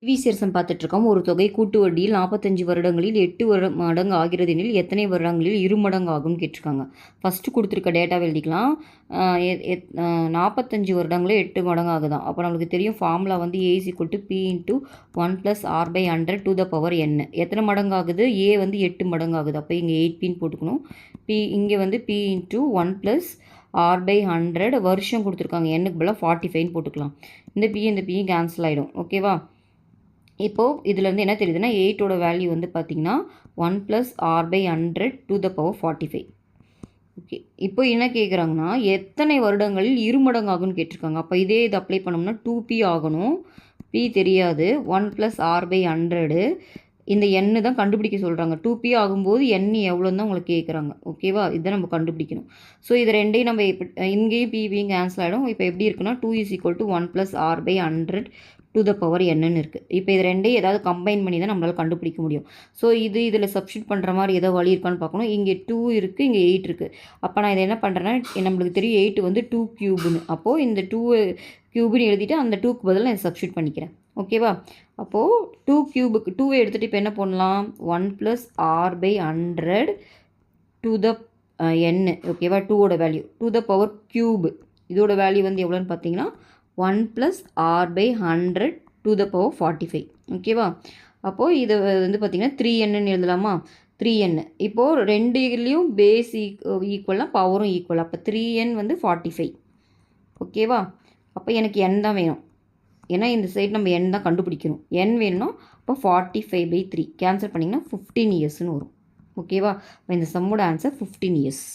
விசேஷம் பார்த்துட்ருக்கோம். ஒரு தொகை கூட்டு வட்டியில் 45 வருடங்களில் 8 மடங்கு ஆகிறது எனில் எத்தனை வருடங்களில் 2 மடங்கு ஆகும்னு கேட்டிருக்காங்க. ஃபஸ்ட்டு கொடுத்துருக்க டேட்டாவை எழுதிக்கலாம். 45 வருடங்களே 8 மடங்கு ஆகுதான். அப்போ நம்மளுக்கு தெரியும் ஃபார்முலா வந்து A = P × 1 + R/100 to the power n. எத்தனை மடங்கு ஆகுது? A வந்து 8 மடங்கு ஆகுது. அப்போ இங்கே 8Pன்னு போட்டுக்கணும். இங்கே வந்து P × 1 + R/100 வருஷம் கொடுத்துருக்காங்க. எண்ணுக்கு பதிலாக 45ன்னு போட்டுக்கலாம். இந்த P கேன்சல் ஆகிடும். ஓகேவா? இப்போது இதிலேருந்து என்ன தெரியுதுன்னா 8ஓட வேல்யூ வந்து பார்த்திங்கன்னா 1 + R/100 to the power 45. Okay, இப்போ என்ன கேட்குறாங்கன்னா எத்தனை வருடங்களில் 2 மடங்கு ஆகும்னு கேட்டிருக்காங்க. அப்போ இது அப்ளை பண்ணோம்னா 2P ஆகணும். P தெரியாது. 1 + R/100 இந்த எண்ணு தான் கண்டுபிடிக்க சொல்கிறாங்க. 2P ஆகும்போது எண் எவ்வளோன்னு தான் உங்களுக்கு கேட்குறாங்க. ஓகேவா? இதை நம்ம கண்டுபிடிக்கணும். ஸோ இது ரெண்டையும் நம்ம இங்கேயும் பிபியும் கேன்சல் ஆகிடும். இப்போ எப்படி இருக்குன்னா 2 = 1 + R/100 to the power n இருக்குது. இப்போ இது ரெண்டையும் ஏதாவது கம்பைன் பண்ணி தான் நம்மளால் கண்டுபிடிக்க முடியும். ஸோ இதில் சப்ஸ்டியூட் பண்ணுற மாதிரி ஏதோ வழி இருக்கான்னு பார்க்கணும். இங்கே 2 இருக்குது, இங்கே 8 இருக்குது. அப்போ நான் இதை என்ன பண்ணுறேன்னா நம்மளுக்கு தெரியும் 8 வந்து 2 க்யூப்னு. அப்போது இந்த 2 க்யூப்னு எழுதிட்டு அந்த 2க்கு பதிலாக நான் சப்ஸ்டியூட் பண்ணிக்கிறேன். ஓகேவா? அப்போது 2 க்யூபுக்கு 2வை எடுத்துகிட்டு இப்போ என்ன பண்ணலாம்? 1 + R/100 to the n. ஓகேவா? 2ஓட value to the power cube. இதோட வேல்யூ வந்து எவ்வளோன்னு பார்த்தீங்கன்னா 1 + R/100 to the power 45. ஓகேவா? அப்போது இதை வந்து பார்த்திங்கன்னா 3n எழுதலாமா? 3n. இப்போது ரெண்டுலேயும் பேஸ் ஈக்குவலாக பவரும் ஈக்குவல். அப்போ 3n வந்து 45. ஓகேவா? அப்போ எனக்கு n தான் வேணும். ஏன்னா இந்த சைடு நம்ம n தான் கண்டுபிடிக்கணும். n வேணும்னா அப்போ 45/3 கேன்சல் பண்ணிங்கன்னா 15 இயர்ஸ்னு வரும். ஓகேவா? இப்போ இந்த சம்மோட ஆன்சர் 15 இயர்ஸ்.